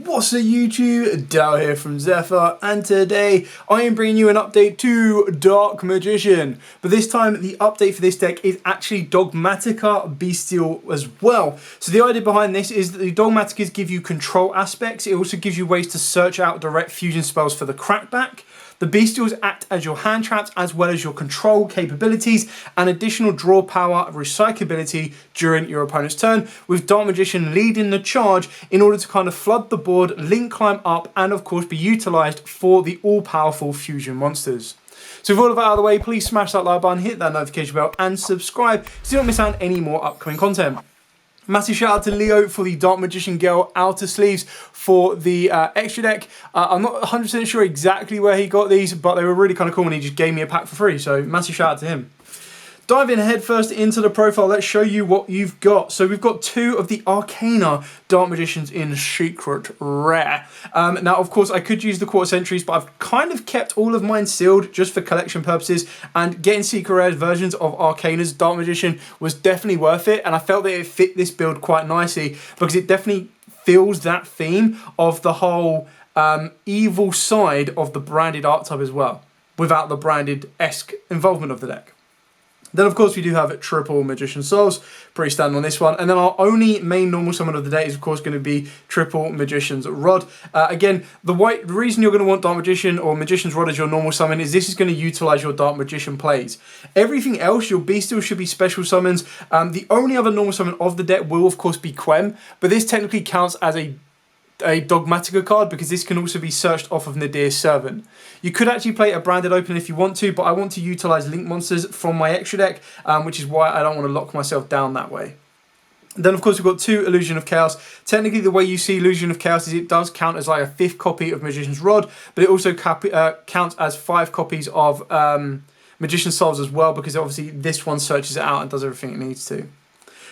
What's up YouTube, Dal here from Zephyr, and today I am bringing you an update to Dark Magician. But this time the update for this deck is actually Dogmatika Bystail as well. So the idea behind this is that the Dogmatikas give you control aspects. It also gives you ways to search out direct fusion spells for the crackback. The Bystails act as your hand traps as well as your control capabilities and additional draw power recyclability during your opponent's turn, with Dark Magician leading the charge in order to kind of flood the board, link climb up, and of course be utilised for the all-powerful fusion monsters. So with all of that out of the way, please smash that like button, hit that notification bell and subscribe so you don't miss out on any more upcoming content. Massive shout out to Leo for the Dark Magician Girl outer sleeves for the extra deck. I'm not 100% sure exactly where he got these, but they were really kind of cool and he just gave me a pack for free. So massive shout out to him. Diving head first into the profile, let's show you what you've got. So we've got two of the Arcana Dark Magicians in Secret Rare. Now, of course, I could use the Quarter Centuries, but I've kind of kept all of mine sealed just for collection purposes, and getting Secret Rare versions of Arcana's Dark Magician was definitely worth it, and I felt that it fit this build quite nicely because it definitely feels that theme of the whole evil side of the branded archetype as well, without the branded-esque involvement of the deck. Then, of course, we do have triple Magician Souls, pretty standard on this one. And then our only main normal summon of the day is, of course, going to be triple Magician's Rod. Again, the reason you're going to want Dark Magician or Magician's Rod as your normal summon is this is going to utilise your Dark Magician plays. Everything else, your Bystail should be special summons. The only other normal summon of the deck will, of course, be Quem, but this technically counts as a Dogmatika card because this can also be searched off of Nadir's Servant. You could actually play a branded opener if you want to, but I want to utilise Link monsters from my extra deck, which is why I don't want to lock myself down that way. Then, of course, we've got two Illusion of Chaos. Technically, the way you see Illusion of Chaos is it does count as like a 5th copy of Magician's Rod, but it also counts as 5 copies of Magician's Souls as well, because obviously this one searches it out and does everything it needs to.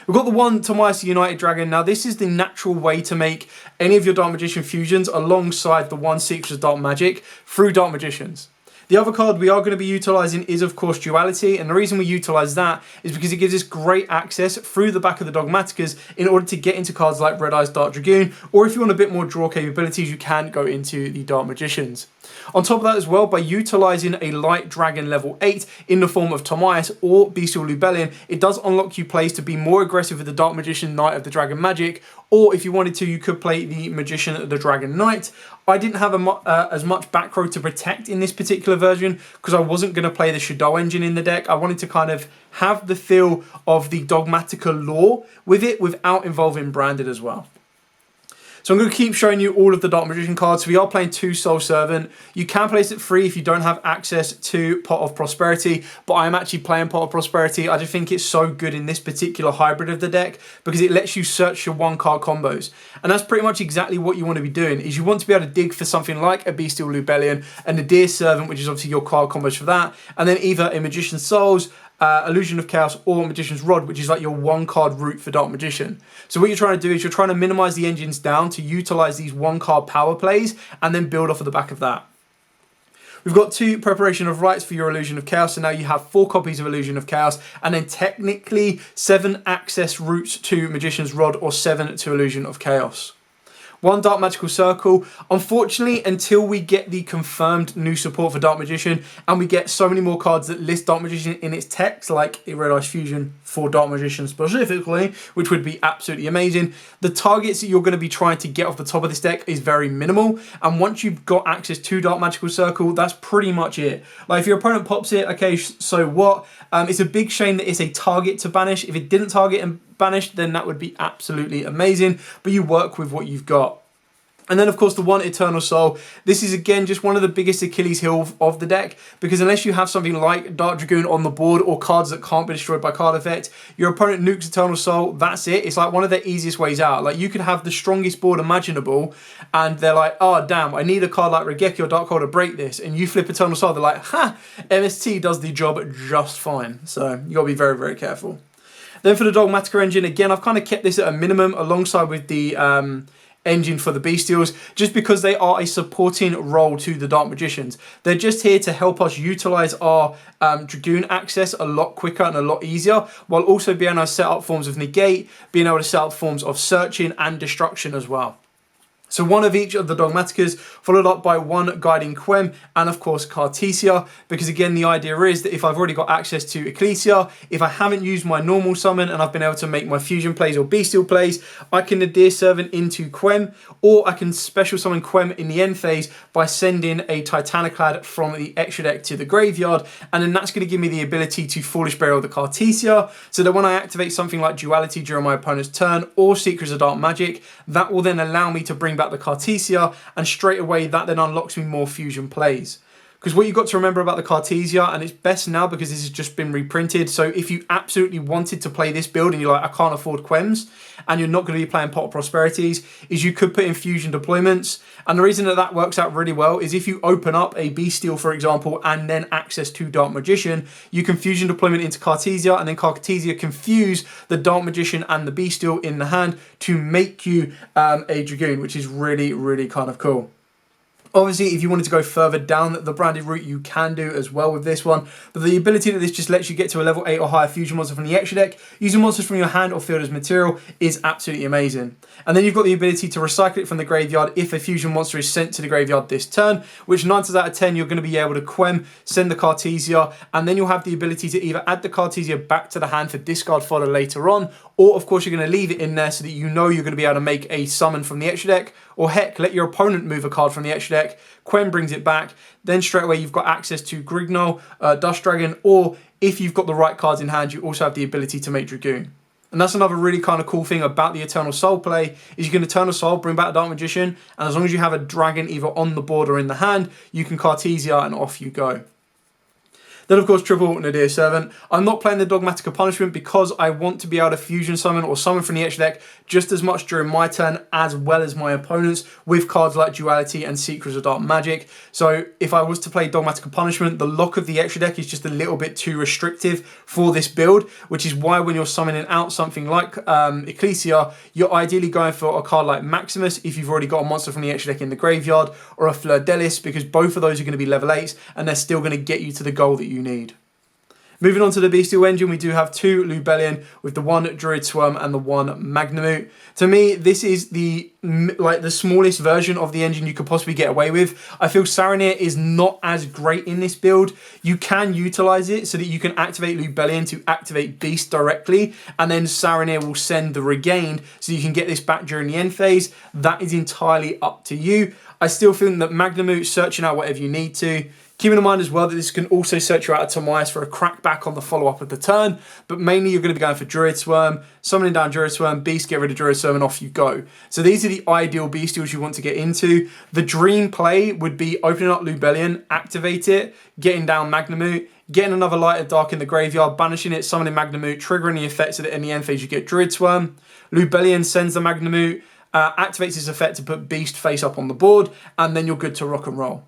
We've got the one Tomias United Dragon. Now, this is the natural way to make any of your Dark Magician fusions alongside the one Secrets of Dark Magic through Dark Magicians. The other card we are going to be utilising is, of course, Duality, and the reason we utilise that is because it gives us great access through the back of the Dogmatikas in order to get into cards like Red Eyes Dark Dragoon, or if you want a bit more draw capabilities, you can go into the Dark Magicians. On top of that as well, by utilising a Light Dragon level 8 in the form of Tomias or Bystail Lubellion, it does unlock you plays to be more aggressive with the Dark Magician Knight of the Dragon Magic, or if you wanted to, you could play the Magician the Dragon Knight. I didn't have as much back row to protect in this particular version because I wasn't going to play the Shadow engine in the deck. I wanted to kind of have the feel of the Dogmatika lore with it without involving branded as well. So I'm going to keep showing you all of the Dark Magician cards. So we are playing 2 Soul Servant. You can place it free if you don't have access to Pot of Prosperity, but I am actually playing Pot of Prosperity. I just think it's so good in this particular hybrid of the deck because it lets you search your 1-card combos. And that's pretty much exactly what you want to be doing, is you want to be able to dig for something like a Bystail Lubellion and a Nadir's Servant, which is obviously your card combos for that, and then either a Magician's Souls, Illusion of Chaos, or Magician's Rod, which is like your 1-card route for Dark Magician. So what you're trying to do is you're trying to minimize the engines down to utilize these 1-card power plays and then build off of the back of that. We've got 2 Preparation of Rites for your Illusion of Chaos, so now you have 4 copies of Illusion of Chaos, and then technically 7 access routes to Magician's Rod or 7 to Illusion of Chaos. 1 Dark Magical Circle. Unfortunately, until we get the confirmed new support for Dark Magician and we get so many more cards that list Dark Magician in its text, like a Red Eyes Fusion for Dark Magician specifically, which would be absolutely amazing, the targets that you're going to be trying to get off the top of this deck is very minimal. And once you've got access to Dark Magical Circle, that's pretty much it. Like, if your opponent pops it, okay, so what? It's a big shame that it's a target to banish. If it didn't target and banished, then that would be absolutely amazing, but you work with what you've got. And then, of course, the 1 Eternal Soul. This is, again, just one of the biggest Achilles heel of the deck, because unless you have something like Dark Dragoon on the board or cards that can't be destroyed by card effect, your opponent nukes Eternal Soul, that's it. It's like one of the easiest ways out. Like, you could have the strongest board imaginable, and they're like, oh, damn, I need a card like Regeki or Dark Hole to break this, and you flip Eternal Soul, they're like, ha, MST does the job just fine. So, you got to be very, very careful. Then for the Dogmatika engine, again, I've kind of kept this at a minimum alongside with the engine for the Bystails, just because they are a supporting role to the Dark Magicians. They're just here to help us utilize our Dragoon access a lot quicker and a lot easier, while also being able to set up forms of negate, being able to set up forms of searching and destruction as well. So one of each of the Dogmatikas, followed up by one Guiding Quem, and of course Cartesia, because again the idea is that if I've already got access to Ecclesia, if I haven't used my normal summon and I've been able to make my fusion plays or Bystail plays, I can Nadir Servant into Quem, or I can special summon Quem in the end phase by sending a Titaniclad from the extra deck to the graveyard, and then that's going to give me the ability to Foolish Burial the Cartesia, so that when I activate something like Duality during my opponent's turn, or Secrets of Dark Magic, that will then allow me to bring back the Cartesia, and straight away that then unlocks me more fusion plays. Because what you've got to remember about the Cartesia, and it's best now because this has just been reprinted, so if you absolutely wanted to play this build and you're like, I can't afford Quems, and you're not going to be playing Pot of Prosperities, is you could put in fusion deployments. And the reason that that works out really well is if you open up a Bystail, for example, and then access to Dark Magician, you can fusion deployment into Cartesia, and then Cartesia can fuse the Dark Magician and the Bystail in the hand to make you a Dragoon, which is really, really kind of cool. Obviously, if you wanted to go further down the branded route, you can do as well with this one. But the ability that this just lets you get to a level 8 or higher fusion monster from the extra deck, using monsters from your hand or field as material, is absolutely amazing. And then you've got the ability to recycle it from the graveyard if a fusion monster is sent to the graveyard this turn, which 9 times out of 10 you're going to be able to Quem, send the Cartesia, and then you'll have the ability to either add the Cartesia back to the hand for discard fodder later on, or of course you're going to leave it in there so that you know you're going to be able to make a summon from the extra deck, or heck, let your opponent move a card from the extra deck, Quem brings it back, then straight away you've got access to Grignol, Dust Dragon, or if you've got the right cards in hand, you also have the ability to make Dragoon. And that's another really kind of cool thing about the Eternal Soul play, is you can Eternal Soul, bring back a Dark Magician, and as long as you have a dragon either on the board or in the hand, you can Cartesia and off you go. Then of course triple Nadir Servant. I'm not playing the Dogmatika Punishment because I want to be able to fusion summon or summon from the extra deck just as much during my turn as well as my opponents with cards like Duality and Secrets of Dark Magic. So if I was to play Dogmatika Punishment, the lock of the extra deck is just a little bit too restrictive for this build, which is why when you're summoning out something like Ecclesia, you're ideally going for a card like Maximus if you've already got a monster from the extra deck in the graveyard, or a Fleur Delis, because both of those are going to be level 8s and they're still going to get you to the goal that you need. Moving on to the Bystail engine, we do have 2 Lubellion with the 1 Druid Swarm and the 1 Magnamut. To me, this is the smallest version of the engine you could possibly get away with. I feel Saronir is not as great in this build. You can utilize it so that you can activate Lubellion to activate Beast directly, and then Saronir will send the Regained so you can get this back during the end phase. That is entirely up to you. I still think that Magnamut, searching out whatever you need to. Keeping in mind as well that this can also search you out a Tomias for a crackback on the follow-up of the turn, but mainly you're going to be going for Druid Swarm, summoning down Druid Swarm, Beast, get rid of Druid Swarm, and off you go. So these are the ideal Bystails you want to get into. The dream play would be opening up Lubellion, activate it, getting down Magnamut, getting another Light of Dark in the graveyard, banishing it, summoning Magnamut, triggering the effect so that in the end phase you get Druid Swarm. Lubellion sends the Magnamut, activates its effect to put Beast face up on the board, and then you're good to rock and roll.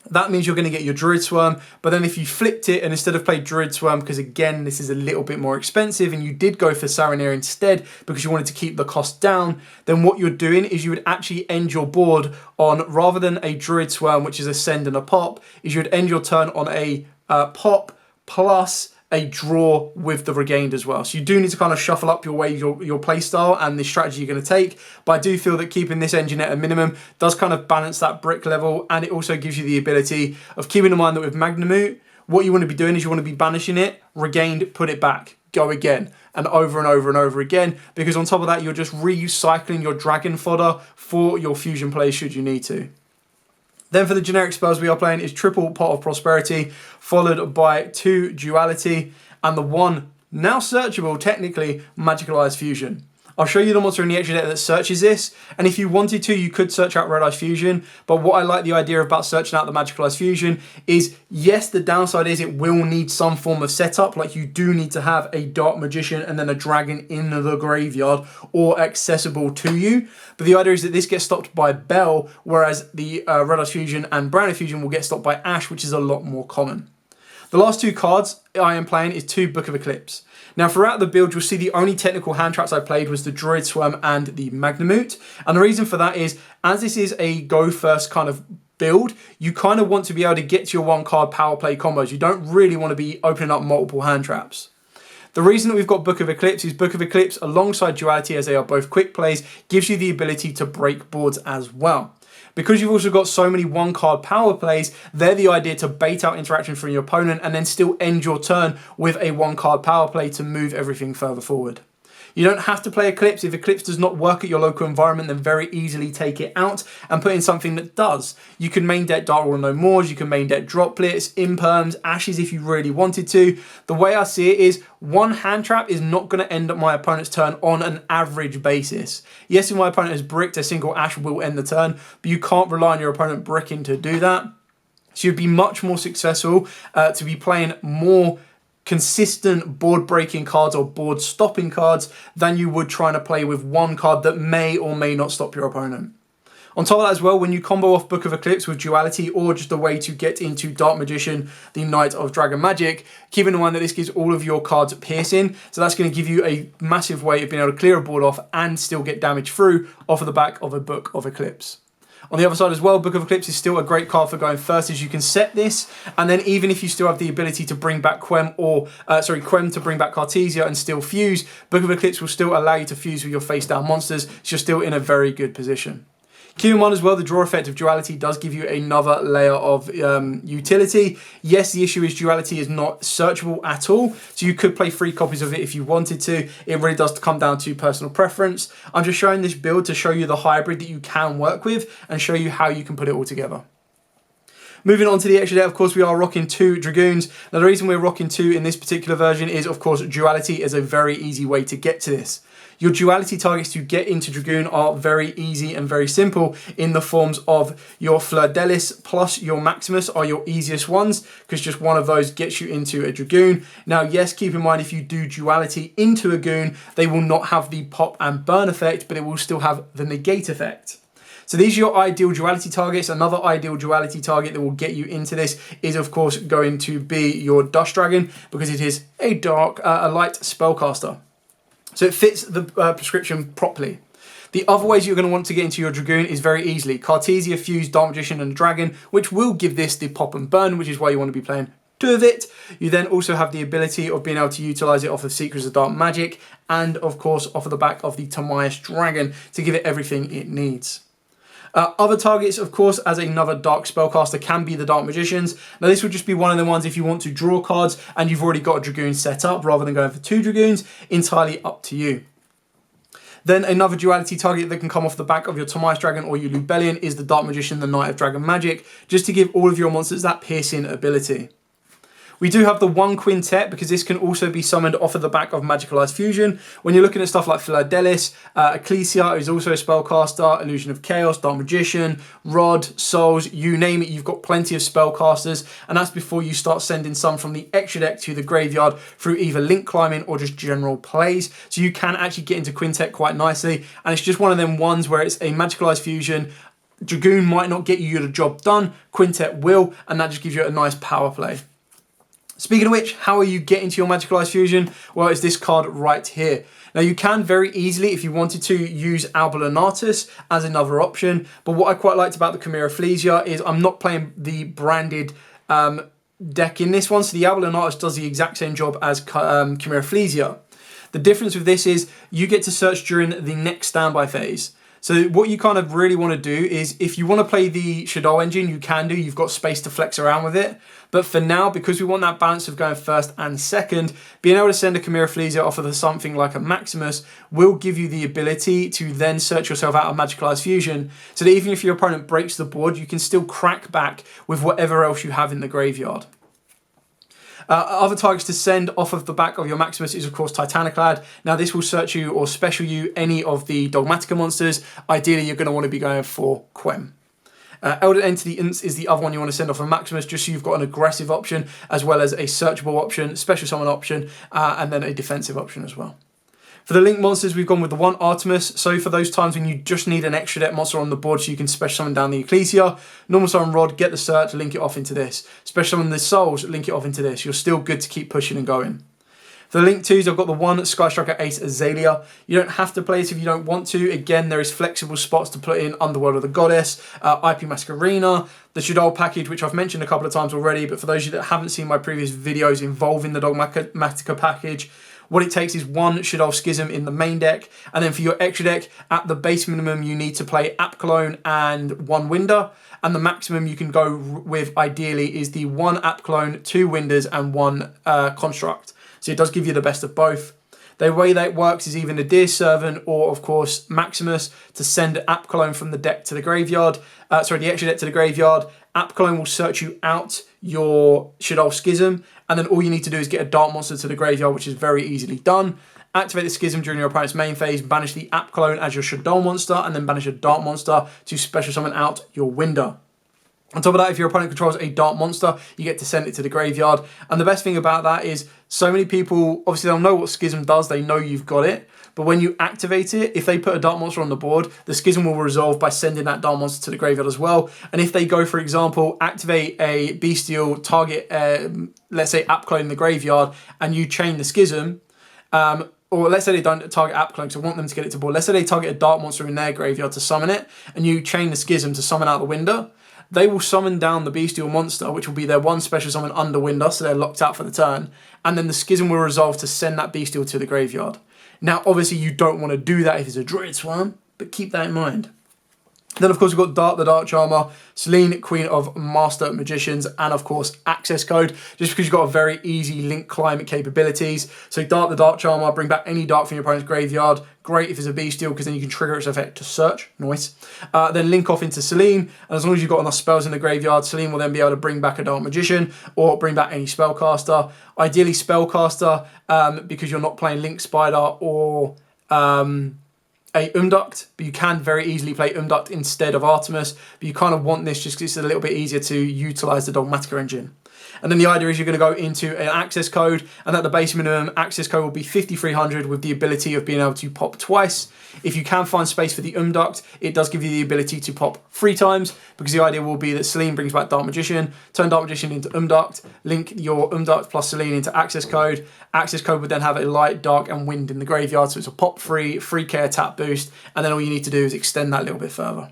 That means you're going to get your Druid Swarm, but then if you flipped it and instead of played Druid Swarm, because again this is a little bit more expensive, and you did go for Saronir instead because you wanted to keep the cost down, then what you're doing is you would actually end your board on, rather than a Druid Swarm which is a send and a pop, is you would end your turn on a pop plus a draw with the Regained as well. So you do need to kind of shuffle up your play style and the strategy you're going to take, but I do feel that keeping this engine at a minimum does kind of balance that brick level, and it also gives you the ability of keeping in mind that with Magnamut, what you want to be doing is you want to be banishing it, Regained, put it back, go again, and over and over and over again, because on top of that you're just recycling your dragon fodder for your fusion plays should you need to. Then for the generic spells we are playing is triple Pot of Prosperity, followed by 2 Duality, and the 1, now searchable technically, Magicalized Fusion. I'll show you the monster in the extra deck that searches this, and if you wanted to, you could search out Red Eyes Fusion, but what I like the idea about searching out the Magicalized Fusion is, yes, the downside is it will need some form of setup, like you do need to have a Dark Magician and then a Dragon in the graveyard or accessible to you, but the idea is that this gets stopped by Bell, whereas the Red Eyes Fusion and Brown Eyes Fusion will get stopped by Ash, which is a lot more common. The last 2 cards I am playing is 2 Book of Eclipse. Now throughout the build you'll see the only technical hand traps I played was the Druid Swarm and the Magnamut, and the reason for that is, as this is a go first kind of build, you kind of want to be able to get to your 1 card power play combos. You don't really want to be opening up multiple hand traps. The reason that we've got Book of Eclipse is Book of Eclipse, alongside Duality, as they are both quick plays, gives you the ability to break boards as well. Because you've also got so many one-card power plays, they're the idea to bait out interaction from your opponent and then still end your turn with a one-card power play to move everything further forward. You don't have to play Eclipse. If Eclipse does not work at your local environment, then very easily take it out and put in something that does. You can main deck Darkworld No Mores, you can main deck Droplets, Imperms, Ashes if you really wanted to. The way I see it is, one hand trap is not going to end up my opponent's turn on an average basis. Yes, if my opponent has bricked, a single Ash will end the turn, but you can't rely on your opponent bricking to do that. So you'd be much more successful to be playing more consistent board breaking cards or board stopping cards than you would trying to play with one card that may or may not stop your opponent. On top of that as well, when you combo off Book of Eclipse with Duality or just a way to get into Dark Magician, the Knight of Dragon Magic, keep in mind that this gives all of your cards piercing, so that's going to give you a massive way of being able to clear a board off and still get damage through off of the back of a Book of Eclipse. On the other side as well, Book of Eclipse is still a great card for going first, as you can set this, and then even if you still have the ability to bring back Quem to bring back Cartesia and still fuse, Book of Eclipse will still allow you to fuse with your face down monsters, so you're still in a very good position. Keep in mind as well, the draw effect of Duality does give you another layer of utility. Yes, the issue is Duality is not searchable at all, so you could play 3 copies of it if you wanted to. It really does come down to personal preference. I'm just showing this build to show you the hybrid that you can work with and show you how you can put it all together. Moving on to the extra deck, of course, we are rocking 2 Dragoons. Now, the reason we're rocking 2 in this particular version is, of course, Duality is a very easy way to get to this. Your Duality targets to get into Dragoon are very easy and very simple in the forms of your Fleur-de-Lis plus your Maximus are your easiest ones, because just one of those gets you into a Dragoon. Now, yes, keep in mind if you do Duality into a Goon, they will not have the pop and burn effect, but it will still have the negate effect. So these are your ideal Duality targets. Another ideal Duality target that will get you into this is, of course, going to be your Dust Dragon, because it is a light spellcaster. So it fits the prescription properly. The other ways you're going to want to get into your Dragoon is very easily. Cartesia, Fuse, Dark Magician and Dragon, which will give this the pop and burn, which is why you want to be playing 2 of it. You then also have the ability of being able to utilize it off of Secrets of Dark Magic and, of course, off of the back of the Timaeus Dragon to give it everything it needs. Other targets, of course, as another Dark Spellcaster can be the Dark Magicians. Now, this would just be one of the ones if you want to draw cards and you've already got a Dragoon set up rather than going for 2 Dragoons, entirely up to you. Then another Duality target that can come off the back of your Timaeus Dragon or your Lubellion is the Dark Magician, the Knight of Dragon Magic, just to give all of your monsters that piercing ability. We do have the 1 Quintet, because this can also be summoned off of the back of Magicalized Fusion. When you're looking at stuff like Fleur-de-Lis, Ecclesia is also a spellcaster, Illusion of Chaos, Dark Magician, Rod, Souls, you name it, you've got plenty of spellcasters, and that's before you start sending some from the extra deck to the graveyard through either link climbing or just general plays. So you can actually get into Quintet quite nicely, and it's just one of them ones where it's a Magicalized Fusion. Dragoon might not get you the job done, Quintet will, and that just gives you a nice power play. Speaking of which, how are you getting to your Magicalized Fusion? Well, it's this card right here. Now, you can very easily, if you wanted to, use Albulanatus as another option. But what I quite liked about the Chimera Flesia is I'm not playing the branded deck in this one. So the Albulanatus does the exact same job as Chimera Flesia. The difference with this is you get to search during the next standby phase. So what you kind of really want to do is, if you want to play the Shadow engine, you can do. You've got space to flex around with it. But for now, because we want that balance of going first and second, being able to send a Chimera Flesia off of something like a Maximus will give you the ability to then search yourself out of Magicalized Fusion, so that even if your opponent breaks the board, you can still crack back with whatever else you have in the graveyard. Other targets to send off of the back of your Maximus is, of course, Titaniclad. Now, this will search you or special you any of the Dogmatika monsters. Ideally, you're going to want to be going for Quem. Eldritch Entity Ints is the other one you want to send off of Maximus, just so you've got an aggressive option, as well as a searchable option, special summon option, and then a defensive option as well. For the link monsters, we've gone with the 1 Artemis. So for those times when you just need an extra deck monster on the board so you can special summon down the Ecclesia, normal summon Rod, get the search, link it off into this. Special summon the Souls, link it off into this. You're still good to keep pushing and going. For the link 2s, I've got the 1 Sky Striker Ace Azalea. You don't have to play it if you don't want to. Again, there is flexible spots to put in Underworld of the Goddess, IP Masquerena, the Shadow package, which I've mentioned a couple of times already, but for those of you that haven't seen my previous videos involving the Dogmatika package, what it takes is one Yugioh Schism in the main deck, and then for your extra deck, at the base minimum, you need to play App Clone and 1 Winder, and the maximum you can go with, ideally, is the 1 App Clone, 2 Winders, and 1 Construct. So it does give you the best of both. The way that it works is either Nadir's Servant or, of course, Maximus to send App Clone from the deck to the graveyard. The extra deck to the graveyard. App Clone will search you out your Yugioh Schism, and then all you need to do is get a Dark Monster to the graveyard, which is very easily done. Activate the Schism during your opponent's main phase, banish the App Clone as your Yugioh monster, and then banish a Dark Monster to special summon out your Winder. On top of that, if your opponent controls a Dark Monster, you get to send it to the graveyard. And the best thing about that is so many people, obviously they'll know what Schism does, they know you've got it. But when you activate it, if they put a Dark Monster on the board, the Schism will resolve by sending that Dark Monster to the graveyard as well. And if they go, for example, activate a Bystail, target, let's say, App Clone in the graveyard, and you chain the Schism, or let's say they don't target App Clone, so I want them to get it to board. Let's say they target a Dark Monster in their graveyard to summon it, and you chain the Schism to summon out the Winder. They will summon down the Bystail monster, which will be their 1 special summon under Winder, so they're locked out for the turn. And then the Schism will resolve to send that Bystail to the graveyard. Now, obviously, you don't want to do that if it's a Druid Swarm, but keep that in mind. Then, of course, we've got Dart the Dark Charmer, Selene, Queen of Master Magicians, and, of course, Access Code, just because you've got a very easy link climate capabilities. So Dart the Dark Charmer, bring back any Dark from your opponent's graveyard. Great if it's a Bystail, because then you can trigger its effect to search. Nice. Then link off into Selene, and as long as you've got enough spells in the graveyard, Selene will then be able to bring back a Dark Magician, or bring back any Spellcaster. Ideally Spellcaster, because you're not playing Link Spider or a Umduct, but you can very easily play Umduct instead of Artemis, but you kind of want this just because it's a little bit easier to utilize the Dogmatika engine. And then the idea is you're going to go into an access code, and at the base minimum, access code will be 5300 with the ability of being able to pop twice. If you can find space for the Umduct, it does give you the ability to pop 3 times, because the idea will be that Selene brings back Dark Magician, turn Dark Magician into Umduct, link your Umduct plus Selene into access code. Access code would then have a light, dark, and wind in the graveyard, so it's a pop 3, free care tap boost, and then all you need to do is extend that a little bit further.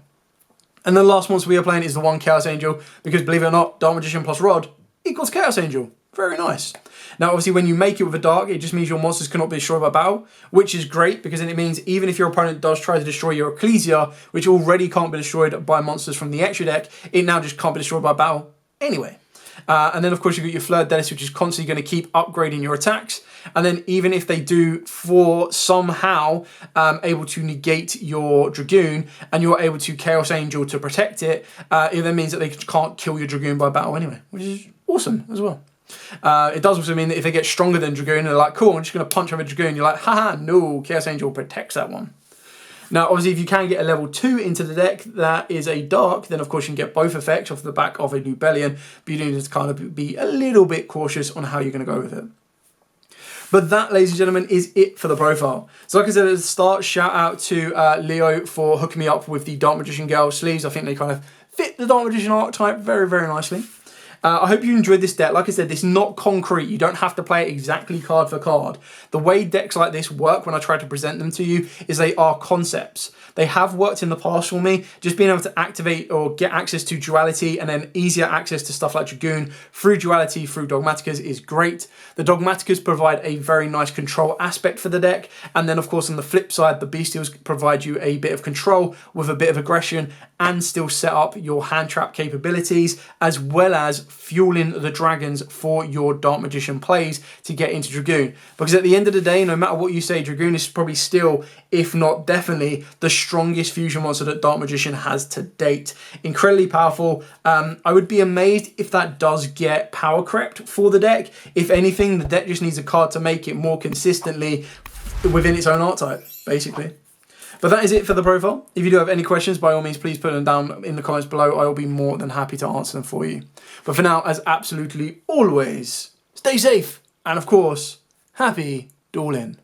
And the last monster we are playing is the 1 Chaos Angel, because believe it or not, Dark Magician plus Rod equals Chaos Angel. Very nice. Now, obviously, when you make it with a Dark, it just means your monsters cannot be destroyed by battle, which is great, because then it means even if your opponent does try to destroy your Ecclesia, which already can't be destroyed by monsters from the extra deck, it now just can't be destroyed by battle anyway. And then, of course, you've got your Fleur Delis, which is constantly going to keep upgrading your attacks. And then even if they do for somehow able to negate your Dragoon, and you're able to Chaos Angel to protect it, it then means that they can't kill your Dragoon by battle anyway, which is awesome as well. It does also mean that if they get stronger than Dragoon, they're like, cool, I'm just going to punch over Dragoon. You're like, haha, no, Chaos Angel protects that one. Now, obviously, if you can get a level 2 into the deck that is a Dark, then of course you can get both effects off the back of a Lubellion, but you need to kind of be a little bit cautious on how you're going to go with it. But that, ladies and gentlemen, is it for the profile. So like I said at the start, shout out to Leo for hooking me up with the Dark Magician Girl sleeves. I think they kind of fit the Dark Magician archetype very, very nicely. I hope you enjoyed this deck. Like I said, this is not concrete. You don't have to play it exactly card for card. The way decks like this work when I try to present them to you is they are concepts. They have worked in the past for me. Just being able to activate or get access to Duality and then easier access to stuff like Dragoon through Duality, through Dogmatikas is great. The Dogmatikas provide a very nice control aspect for the deck. And then, of course, on the flip side, the Bystails provide you a bit of control with a bit of aggression and still set up your hand trap capabilities, as well as fueling the dragons for your Dark Magician plays to get into Dragoon. Because at the end of the day, no matter what you say, Dragoon is probably still, if not definitely, the strongest fusion monster that Dark Magician has to date. Incredibly powerful. I would be amazed if that does get power crept for the deck. If anything, the deck just needs a card to make it more consistently within its own archetype, basically. But that is it for the profile. If you do have any questions, by all means, please put them down in the comments below. I will be more than happy to answer them for you. But for now, as absolutely always, stay safe. And of course, happy dueling.